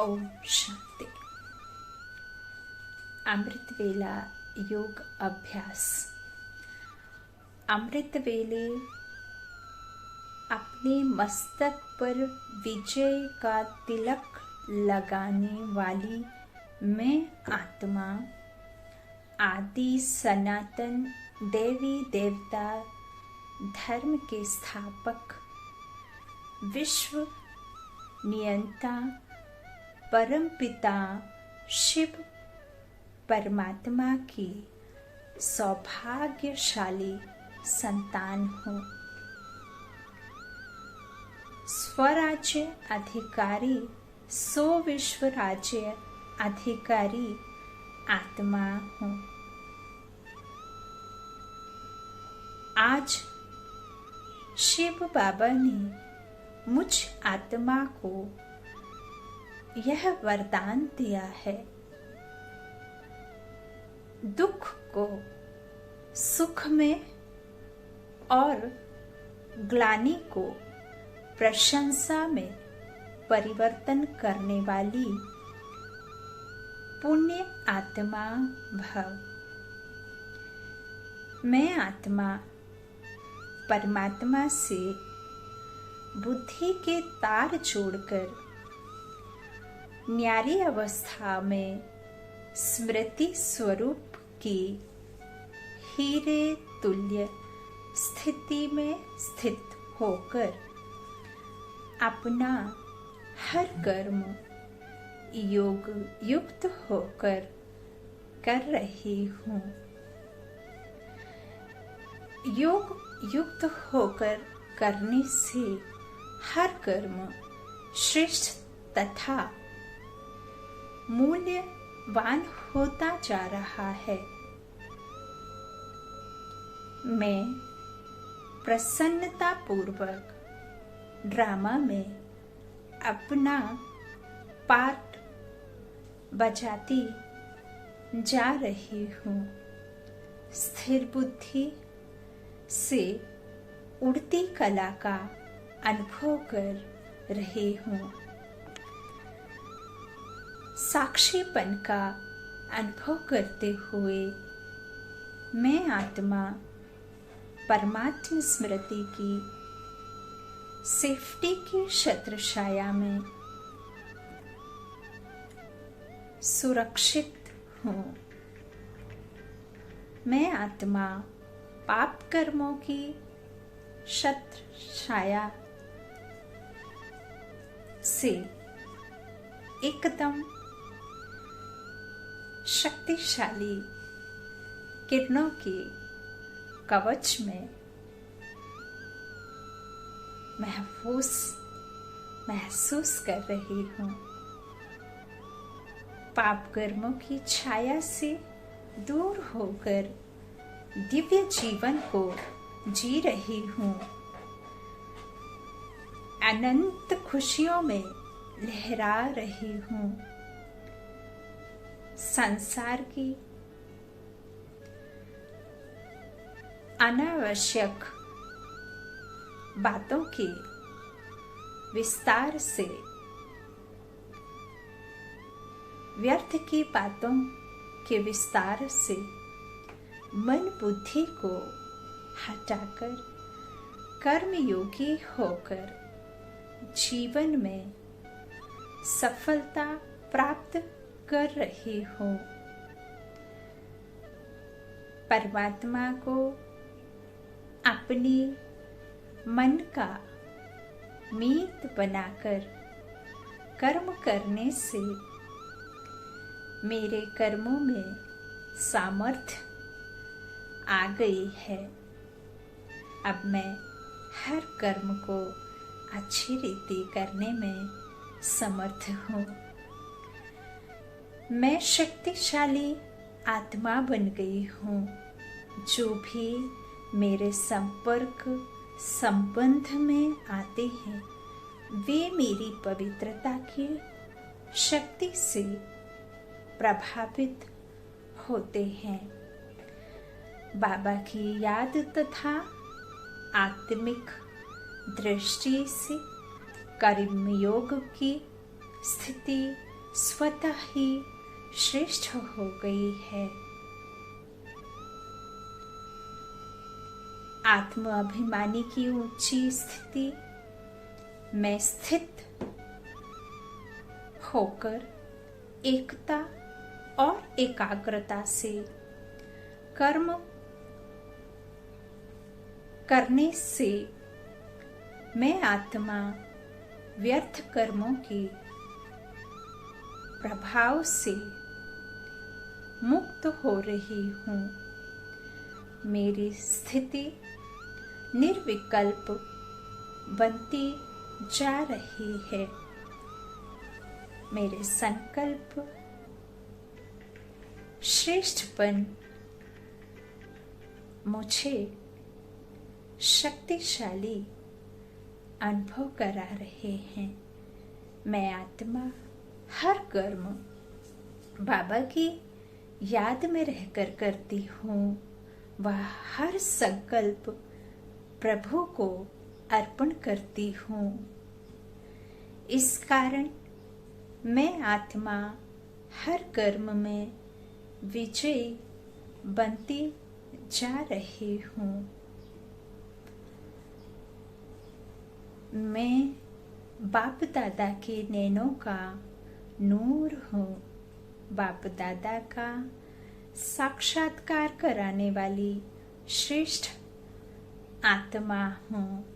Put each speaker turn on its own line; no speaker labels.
ओम शांति। अमृत वेला योग अभ्यास। अमृत वेले अपने मस्तक पर विजय का तिलक लगाने वाली मैं आत्मा आदि सनातन देवी देवता धर्म के स्थापक विश्व नियंता परम पिता शिव परमात्मा की सौभाग्यशाली संतान हूँ। स्वराज्य अधिकारी विश्व राज्य अधिकारी आत्मा हूँ। आज शिव बाबा ने मुझ आत्मा को यह वरदान दिया है, दुख को सुख में और ग्लानि को प्रशंसा में परिवर्तन करने वाली पुण्य आत्मा भव। मैं आत्मा परमात्मा से बुद्धि के तार जोड़कर न्यारी अवस्था में स्मृति स्वरूप की हीरे तुल्य स्थिति में स्थित होकर अपना हर कर्म योग युक्त होकर कर रही हूँ। योग युक्त होकर करने से हर कर्म श्रेष्ठ तथा मूल्यवान होता जा रहा है। मैं प्रसन्नता पूर्वक ड्रामा में अपना पार्ट बजाती जा रही हूँ। स्थिर बुद्धि से उड़ती कला का अनुभव कर रही हूँ। साक्षीपन का अनुभव करते हुए मैं आत्मा परमात्म स्मृति की सेफ्टी की छत्र छाया में सुरक्षित हूँ। मैं आत्मा पाप कर्मों की छत्र छाया से एकदम शक्तिशाली किरणों के कवच में महसूस कर रही हूँ। पाप कर्मों की छाया से दूर होकर दिव्य जीवन को जी रही हूँ। अनंत खुशियों में लहरा रही हूँ। संसार की अनावश्यक बातों के विस्तार से, व्यर्थ की बातों के विस्तार से मन बुद्धि को हटाकर कर्मयोगी होकर जीवन में सफलता प्राप्त कर रही हूँ। परमात्मा को अपनी मन का मीत बनाकर कर्म करने से मेरे कर्मों में सामर्थ्य आ गई है। अब मैं हर कर्म को अच्छी रीति करने में समर्थ हूँ। मैं शक्तिशाली आत्मा बन गई हूँ। जो भी मेरे संपर्क संबंध में आते हैं वे मेरी पवित्रता की शक्ति से प्रभावित होते हैं। बाबा की याद तथा आत्मिक दृष्टि से कर्मयोग की स्थिति स्वतः ही श्रेष्ठ हो गई है। आत्म अभिमानी की ऊंची स्थिति में स्थित होकर एकता और एकाग्रता से कर्म करने से मैं आत्मा व्यर्थ कर्मों के प्रभाव से मुक्त हो रही हूँ। मेरी स्थिति निर्विकल्प बनती जा रही है। मेरे संकल्प श्रेष्ठपन मुझे शक्तिशाली अनुभव करा रहे हैं। मैं आत्मा हर कर्म बाबा की याद में रहकर करती हूँ। वह हर संकल्प प्रभु को अर्पण करती हूँ। इस कारण मैं आत्मा हर कर्म में विजयी बनती जा रही हूँ। मैं बाप दादा के नैनों का नूर हूँ। बाप दादा का साक्षात्कार कराने वाली श्रेष्ठ आत्मा हूँ।